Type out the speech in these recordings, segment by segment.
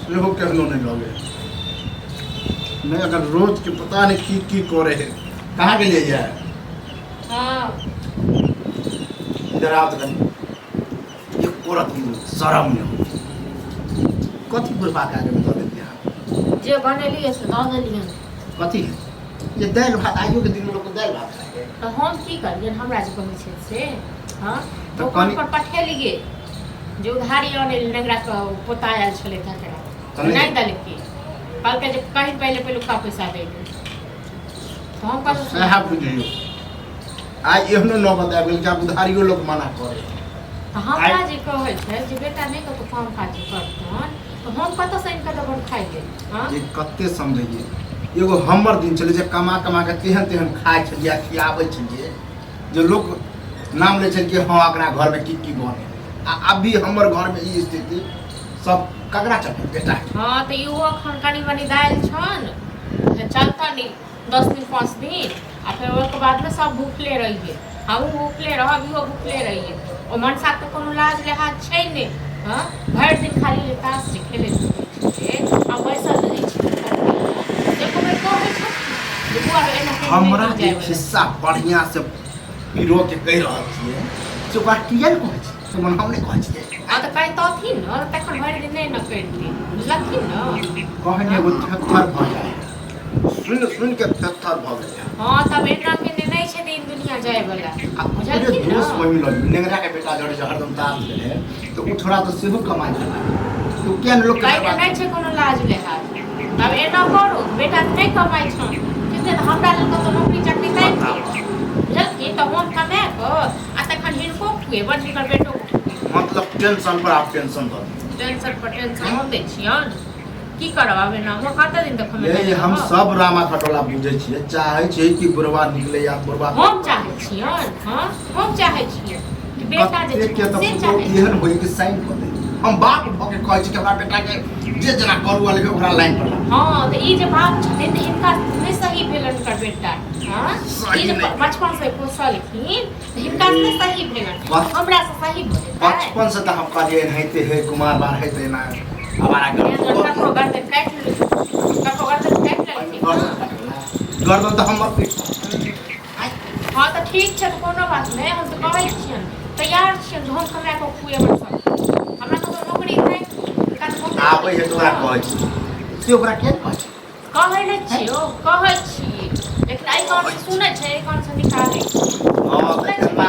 सेहो कहनो नहीं लगे नहीं अगर रोज के पता नहीं की करे है कहाँ के लिए जाए हाँ इधर आओ तो ये औरत शर्म नहीं कथी बुढ़वा के आगे में दे दिया जे बनेलिए से दऽ देलिए कथी है ये दाल भात आइयो के दिन में लोग दाल भात खाए तो हम की करिए हमरा जे कहै छै से हाँ तो दोकान पर पठेलिए जे उधारी आने नगरा के पोता आयल छलै तकरा नहीं देलकै कहलकै जे कहीं पहले का पैसा दे दे तो हम कहलिए साहब बुझियो आज एहनो न बता गेल कि उधारियो लोग मना करे हमरा जे कहै छै जे बेटा नहीं तो काम काज करतन तो हम कतऽ से इनका दबन खाइ गेल हां ये कत्ते समझिए एगो हमर दिन चले जे कमा के तेहन तेहन खाए छलिए खियाबै छलिए जे लोग नाम ले छल कि हां एकरा घर में की बने अभी हमर घर में ई स्थिति सब ककरा चलते बेटा हां तो इहो अखन कनी मनी दाल छन चलता नहीं 10 दिन 5 दिन आ फिर ओके बाद में सब भूखले रहिए हम भूखले रहब इहो भूखले रहिए ओ मनसा के कोनो लाज लिहाज छै ने हां भर दिन खाली ताश से खेले छै आ बैसल रहै छै देखो मैं कहै छै जे बुआ एना हमरा एक हिस्सा बढ़िया से पिरो के कह रहल छिए से ओकरा किया ने कहै छै से मन हम नहीं कहै छिए आ तो कहि तथिन न तखन भर दिन नहीं न करती बुझलखिन न कहने एगो थर भ जाए सुन के थर भ गेल हां तब एकरा के नहीं छै दिन दुनिया जाय वाला बुझलखिन न दोस्त वही मिलल नेंगरा के बेटा जड़े से हरदम दाम दे तो उ थोड़ा तो सेहो कमाई जाला तो केन लोग के कहि नहीं छै कोनो लाज लेहाज तब एना करू बेटा नहीं कमाई छ किसे हमरा लेल तो नौकरी चाकरी नहीं छै बुझलखिन तो हम कमा को आ तखन हिनको खुए बड़ निकर बेटो मतलब टेंशन पर आप टेंशन दो टेंशन पर टेंशन हम दै छियन की करब आबे ना हम कत दिन तक ये हम सब रामा खटोला बुझे छिए चाहे छिए कि बुढ़वा निकले या बुढ़वा हम चाहे छियन हां हम चाहे छिए कि बेटा जे के तो से चाहे एहन होई कि साइन कर दे हम बाप भके कहै छी कि हमरा बेटा के जे जना करू वाले ओकरा लाइन पर हां तो ई जे बाप छथिन त इनका नहीं सही भेलन कर बेटा हां ई जे बचपन से पोसलखिन त इनका नहीं सही भेलन हमरा से सही भेल बचपन से त हम कहलिए हइते है कुमार बार हइते ना हमारा गर्दन काट ले गर्दन तो हम हाँ तो ठीक है तो कोनो बात नहीं हम तो कहै छियन तैयार छियन हम कमा के खुए बड़ सब हमरा तो नौकरी है आबै है तोरा कहै छी से ओकरा के कहै नहीं छियो कहै छी लेकिन आई कौन सुनै छै कौन से निकाले हां केतना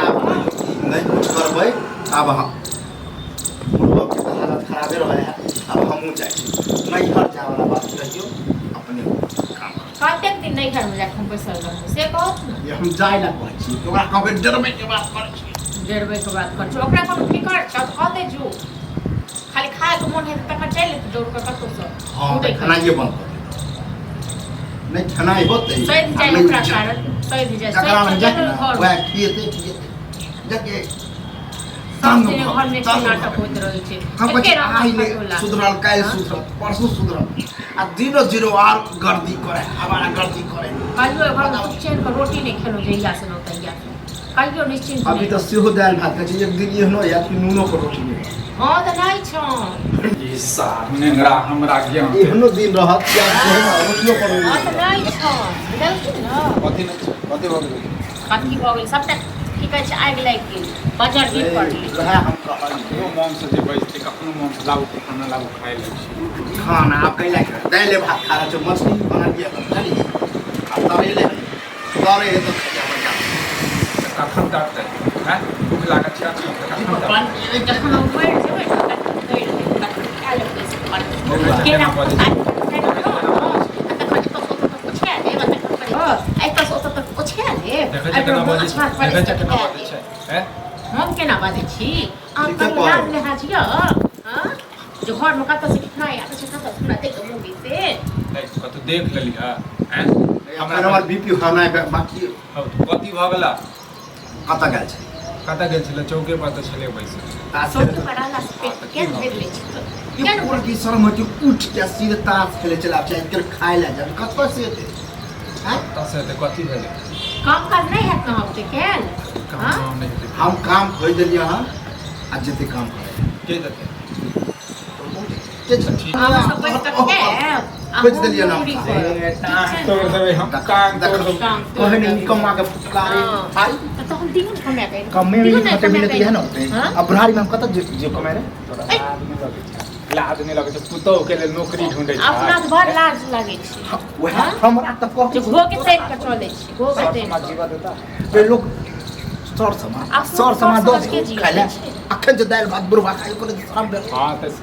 नहीं कुछ करबै अब हम लोग के हालत खराबे रहे है अब हमहू जाए नहीं घर जाए वाला बात रहियो अपने काम कतेक दिन नहीं घर में जाके हम बैसल रहब से कहत न ये हम जाय ना कहै छी ओकरा कहबै डरबै के बात कर छी डरबै के बात कर छी ओकरा कोनो फिकर छ त कहते जो खाली खाए के मन है त तक चल ले दौड़ के कतो से हां खाना ये बंद कर नहीं खाना ही होते सही जाए ओकरा कारण सही जाए जकरा में जाके वह खिएते जके सामने घर में नाटक होत रहै छै हम कुछ आई ले सुधरल काल सुधरल परसों सुधरल आ दिनो जीरो आर गर्दी करे हमारा गर्दी करे कहियो घर में चैन पर रोटी नहीं खेलो जइया से न तइया कहियो निश्चिंत अभी तो सेहो दाल भात खाइ छै एक दिन एहनो या कि नूनो पर रोटी नहीं हां त नहीं छ ई सार नेंगरा हमरा ज्ञान एहनो दिन रहत कि आप रोटियो पर हां त नहीं छ बुझलखिन न कथि भऽ गेल कथि भऽ गेल सबटा की कहै छै आगि लागि गेल बाजार गिर पड़ली वह हम कहलिए ओ मोम से जे बजते कखनो मोम से लाबू खाना लाबू खाइ लै छी खाना आप कैला दाल भात खा रहे मछली बना दिया चली अब तरे ले तरे तो खजा बजा कखन काटतै हैं भूख लागत छै अछि कखन काटतै जखन हम मरि जेबै केना हम केना बाजै छी आप लाज लिहाज य हां जो घर में कत से कितना आबै छै कत सुना देख मूवी से कतौ देख लेली हैं हमरा बीपी खाना बाकी कथि भऽ गेला कतऽ गेल छै कतऽ गेल छलै चौके पर तऽ छलै बैसल सोच पर आला से के भेल ले छी ये पूरा की शर्म है कि उठ के सीधे ताश खेले चला चाहे कर खाए ला जा कतऽ से एते हैं तसे तऽ कथि भेलै काम काज नहीं है ना होते केल काम नहीं हेतै हम काम खोज दिलिए हां आज जते काम करे के देतै के छ हम सब बैठ के खोज देलिए ना तो देबै हम काम तो कहे नहीं कमा के फुटकारे भाई तो हम दिन कमे के कमे में खटे मिले त यह न होते अब बुढ़ारी में हम कत जे कमे रे लाज नहीं लगे पुतो के लिए नौकरी ढूंढे छै अपना तो बड़ लाज लागे छै वह हमरा त कह जो घो के सेट के चले छै घो के सेट जीवा देता पे लोग सर समाज दो खाइले अखन जे दाल भात बुढ़वा खाइ को शरम बे हां त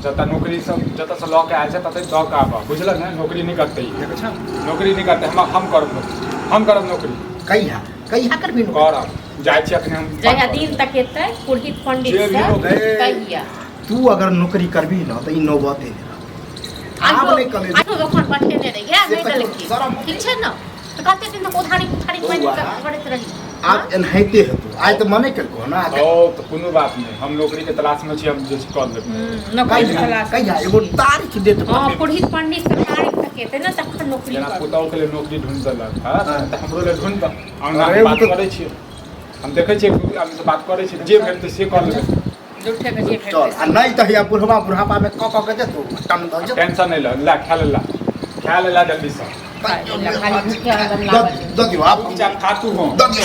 जता नौकरी सब जता से लॉ के आयल छै तते जॉब का आबा बुझल ने नौकरी नहीं करते देख छ नौकरी नहीं करते हम करब नौकरी कहिया करबी करब जाय छी अखने हम जया दिन तक एतै पुरोहित पंडित से कहिया तू अगर नौकरी करबी ना त ई नौबते आप नहीं करे आठो दोकान पठे दे रे या नहीं दे ठीक छै न तो कहते दिन को उधारी पानी करत रही आप एनहैते हेतु आइ त मने केलको ना ओ तो कोनो बात नहीं हम नौकरी के तलाश में छी हम जे कर लेब नौकरी के तलाश कहिया एगो तारीख दे त हां पुरोहित पंडित से तारीख तक एतै न तखन नौकरी जना कर पुताओ के लिए नौकरी ढूंढ देलक हां त हमरो ले ढूंढ हम अरे बात वो तो- करै छी हम देखै छी हम से बात करै छी जे भेटतै से कर लेबै जुठे के जे चल आ नहीं त या बुढ़ापा में क के दे तू टन द जो टेंशन नहीं ला ख्याल ला जल्दी से खाली भूखे आदम लागल द दियो आप चाप खातू हो द दियो